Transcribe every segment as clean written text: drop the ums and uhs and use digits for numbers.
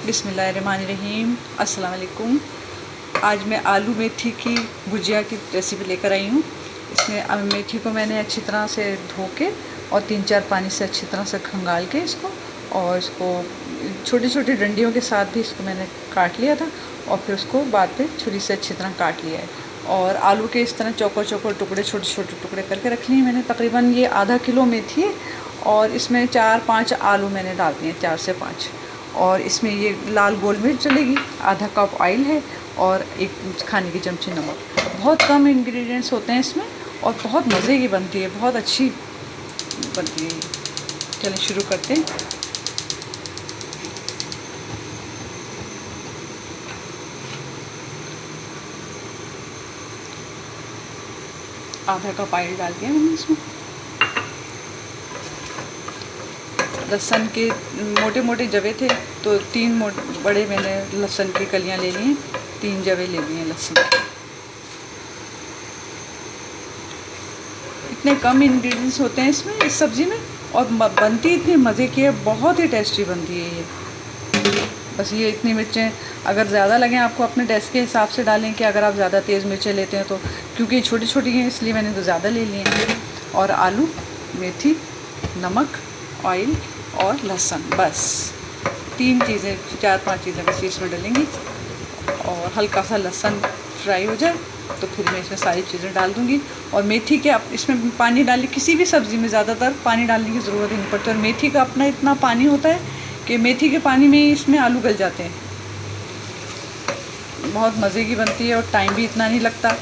बिस्मिल्लाहिर्रहमानिर्रहीम। अस्सलाम वालेकुम। आज मैं आलू मेथी की भुजिया की रेसिपी लेकर आई हूँ। इसमें मेथी को मैंने अच्छी तरह से धो के और 3-4 पानी से अच्छी तरह से खंगाल के इसको छोटी छोटी डंडियों के साथ भी इसको मैंने काट लिया था और फिर उसको बाद में छुरी से अच्छी तरह काट लिया है। और आलू के इस तरह चौकोर चौकोर टुकड़े छोटे छोटे टुकड़े करके रख लिए मैंने। तकरीबन ये आधा किलो मेथी है और इसमें 4-5 आलू मैंने डाल दिए, 4 से 5। और इसमें ये लाल गोल मिर्च डलेगी, आधा कप ऑयल है और 1 खाने की चमची नमक। बहुत कम इंग्रेडिएंट्स होते हैं इसमें और बहुत मज़े की बनती है, बहुत अच्छी बनती है। चलिए शुरू करते हैं। आधा कप ऑयल डाल दिया मैंने इसमें। लहसुन के मोटे मोटे जवे थे तो 3 बड़े मैंने लहसुन की कलियां ले ली हैं, 3 जवे ले लिए लहसुन। इतने कम इंग्रेडिएंट्स होते हैं इसमें, इस सब्ज़ी में, और बनती इतनी मज़े की है, बहुत ही टेस्टी बनती है ये। बस ये इतनी मिर्चें अगर ज़्यादा लगें आपको अपने टेस्ट के हिसाब से डालें कि अगर आप ज़्यादा तेज़ मिर्चें लेते हैं तो, क्योंकि छोटी छोटी हैं इसलिए मैंने तो ज़्यादा ले लिए हैं। और आलू, मेथी, नमक, ऑयल और लहसुन, बस 3 चीज़ें, 4-5 चीज़ें बस इसमें डलेंगी। और हल्का सा लहसुन फ्राई हो जाए तो फिर मैं इसमें सारी चीज़ें डाल दूँगी। और मेथी के अब इसमें पानी डालने, किसी भी सब्ज़ी में ज़्यादातर पानी डालने की ज़रूरत ही नहीं पड़ती। और मेथी का अपना इतना पानी होता है कि मेथी के पानी में ही इसमें आलू गल जाते हैं। बहुत मज़े की बनती है और टाइम भी इतना नहीं लगता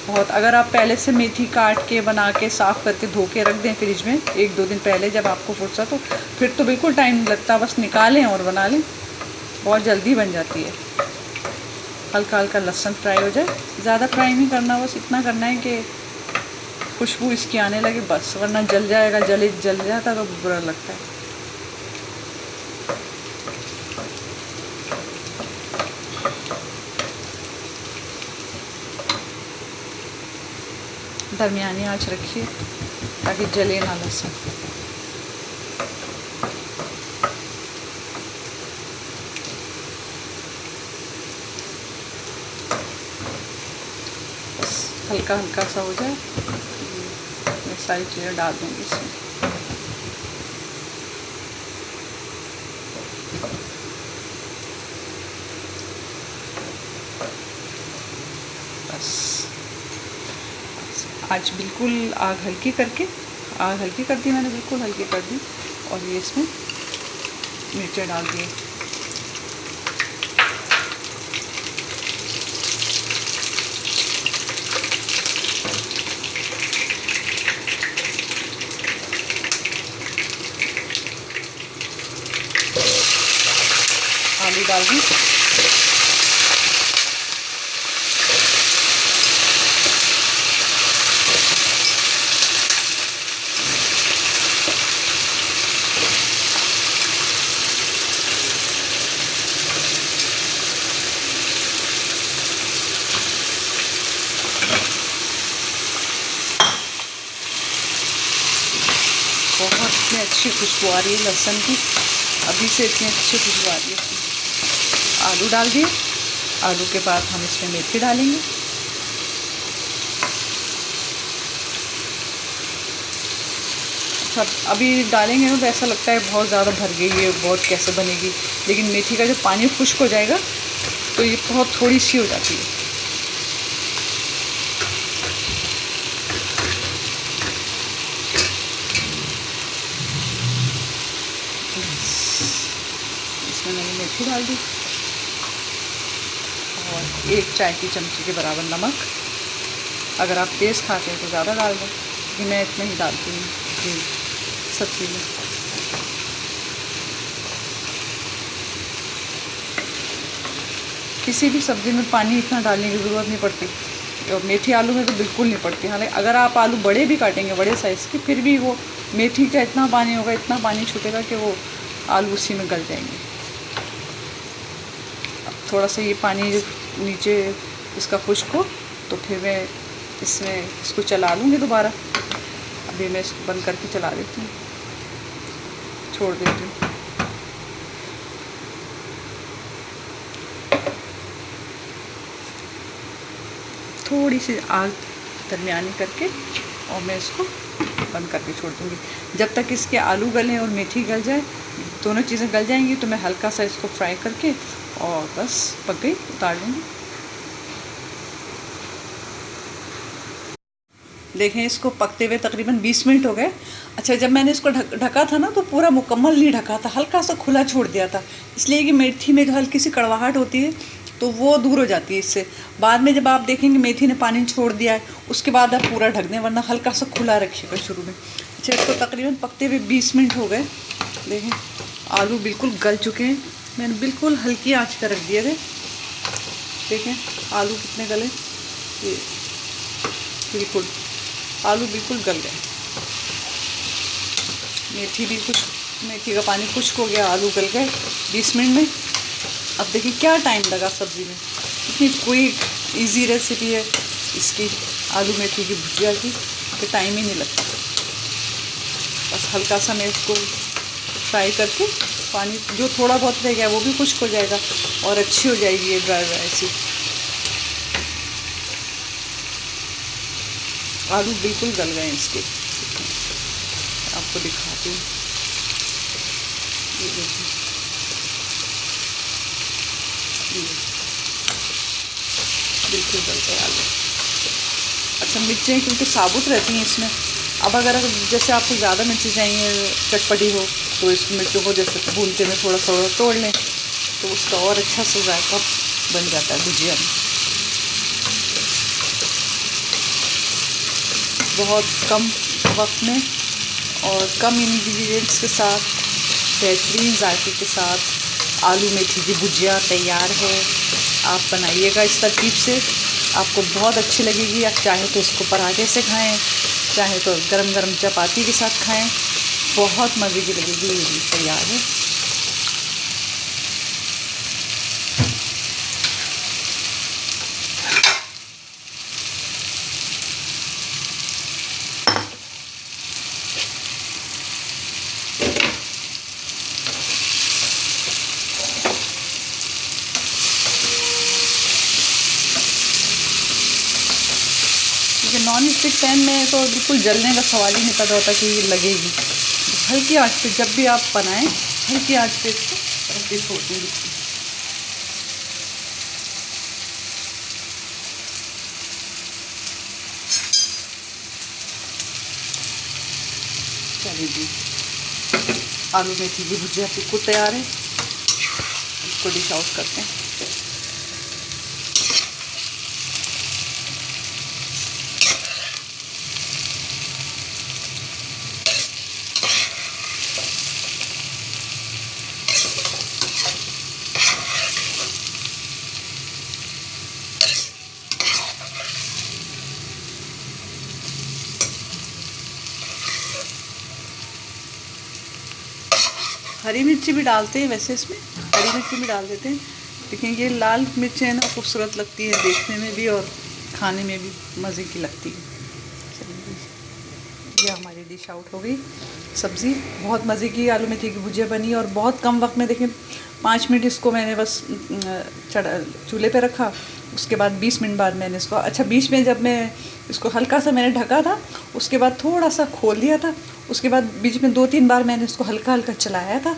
बहुत। अगर आप पहले से मेथी काट के बना के साफ़ करके धो के रख दें फ्रिज में 1-2 दिन पहले, जब आपको फुर्सत हो, फिर तो बिल्कुल टाइम नहीं लगता। बस निकालें और बना लें, बहुत जल्दी बन जाती है। हल्का हल्का लहसुन फ्राई हो जाए, ज़्यादा फ्राई नहीं करना, बस इतना करना है कि खुशबू इसकी आने लगे बस, वरना जल जाएगा। जल जाता तो बुरा लगता है। दरमियानी आंच रखिए ताकि जले ना लहसुन। बस हल्का हल्का सा हो जाए, मैं सारी चीज़ें डाल दूँगी इसमें। बस आज बिल्कुल आग हल्की कर दी मैंने, बिल्कुल हल्की कर दी। और ये इसमें मिर्चें डाल दिए। आलू डाल दी। बहुत इतनी अच्छी खुशबू आ रही है लहसुन की, अभी से इतनी अच्छी खुशबू आ रही है। आलू डाल दिए। आलू के बाद हम इसमें मेथी डालेंगे। सब अभी डालेंगे ना तो ऐसा लगता है बहुत ज़्यादा भर गई है, बहुत कैसे बनेगी। लेकिन मेथी का जब पानी खुश्क हो जाएगा तो ये बहुत थोड़ी सी हो जाती है। इसमें मैंने मेथी डाल दी और 1 चाय की चमची के बराबर नमक। अगर आप तेज़ खाते हैं तो ज़्यादा डाल दें, कि मैं इतना ही डालती हूँ जी सब्ज़ी में। किसी भी सब्ज़ी में पानी इतना डालने की ज़रूरत नहीं पड़ती और मेथी आलू में तो बिल्कुल नहीं पड़ती। हालांकि अगर आप आलू बड़े भी काटेंगे, बड़े साइज़ के, फिर भी वो मेथी का इतना पानी होगा, इतना पानी छूटेगा कि वो आलू उसी में गल जाएंगे। अब थोड़ा सा ये पानी नीचे इसका खुश्क हो तो फिर मैं इसको चला लूँगी दोबारा। अभी मैं इसको बंद करके चला देती हूँ, छोड़ देती हूँ। थोड़ी सी आग दरमियानी करके और मैं इसको बंद करके छोड़ दूँगी। जब तक इसके आलू गलें और मेथी गल जाए, दोनों चीज़ें गल जाएंगी तो मैं हल्का सा इसको फ्राई करके और बस पक गई, उतार लूँगी। देखें इसको पकते हुए तकरीबन 20 मिनट हो गए। अच्छा, जब मैंने इसको ढका था ना तो पूरा मुकम्मल नहीं ढका था, हल्का सा खुला छोड़ दिया था, इसलिए कि मेथी में जो हल्की सी कड़वाहट होती है तो वो दूर हो जाती है इससे। बाद में जब आप देखेंगे मेथी ने पानी छोड़ दिया है, उसके बाद आप पूरा ढक दें, वरना हल्का सा खुला रखिएगा शुरू में। अच्छा, इसको तकरीबन पकते हुए 20 मिनट हो गए। देखें आलू बिल्कुल गल चुके हैं, मैंने बिल्कुल हल्की आँच पर रख दिए थे। देखें आलू कितने गले, ये बिल्कुल आलू बिल्कुल गल गए। मेथी का पानी खुश्क हो गया, आलू गल गए 20 मिनट में। अब देखिए क्या टाइम लगा सब्ज़ी में, इतनी क्विक इजी रेसिपी है इसकी आलू मेथी की भुजिया की कि टाइम ही नहीं लगता। बस हल्का सा मैं इसको फ्राई करके पानी जो थोड़ा बहुत रह गया वो भी खुश्क हो जाएगा और अच्छी हो जाएगी ये ड्राई सी। आलू बिल्कुल गल गए इसके, आपको दिखाती हूँ, ये देखिए बिल्कुल गल गए आलू। अच्छा, मिर्चें क्योंकि साबुत रहती हैं इसमें, अब अगर जैसे आपको ज़्यादा मिर्ची चाहिए चटपटी हो तो इस मिर्चों को जैसे भूनते में थोड़ा सा तोड़ लें तो उसका और अच्छा सा जायका बन जाता है भुजिया में। बहुत कम वक्त में और कम इंग्रेडिएंट्स के साथ बेहतरीन जायके के साथ आलू मेथी की भुजिया तैयार है। आप बनाइएगा इस तरकीब से, आपको बहुत अच्छी लगेगी। आप चाहे तो इसको पराठे से खाएं, चाहे तो गरम गरम चपाती के साथ खाएं, बहुत मज़े की लगेगी। ये भी तैयार है। नॉन स्टिक पैन में तो बिल्कुल जलने का सवाल ही नहीं पैदा होता कि ये लगेगी। हल्की आंच पे जब भी आप बनाएं, हल्की आंच पे इसको रख के छोड़ दें। चलिए जी, आलू मेथी की भुजिया बिल्कुल तैयार है। इसको डिश आउट करते हैं। हरी मिर्ची भी डालते हैं, वैसे इसमें हरी मिर्ची भी डाल देते हैं, लेकिन ये लाल मिर्च है ना, खूबसूरत लगती है देखने में भी और खाने में भी मज़े की लगती है। चलिए, ये हमारी डिश आउट हो गई। सब्ज़ी बहुत मज़े की आलू मेथी की भुजिया बनी और बहुत कम वक्त में। देखें 5 मिनट इसको मैंने बस चूल्हे पे रखा, उसके बाद 20 मिनट बाद मैंने इसको, अच्छा बीच में जब मैं इसको हल्का सा मैंने ढका था, उसके बाद थोड़ा सा खोल दिया था, उसके बाद बीच में 2-3 बार मैंने इसको हल्का हल्का चलाया था,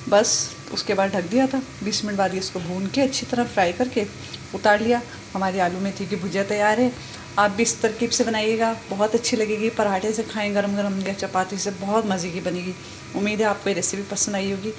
बस उसके बाद ढक दिया था। 20 मिनट बाद इसको भून के अच्छी तरह फ्राई करके उतार लिया। हमारी आलू मेथी की भुजिया तैयार है। आप भी इस तरकीब से बनाइएगा, बहुत अच्छी लगेगी। पराठे से खाएं, गरम गरम या चपाती से, बहुत मज़े की बनेगी। उम्मीद है आपको ये रेसिपी पसंद आई होगी।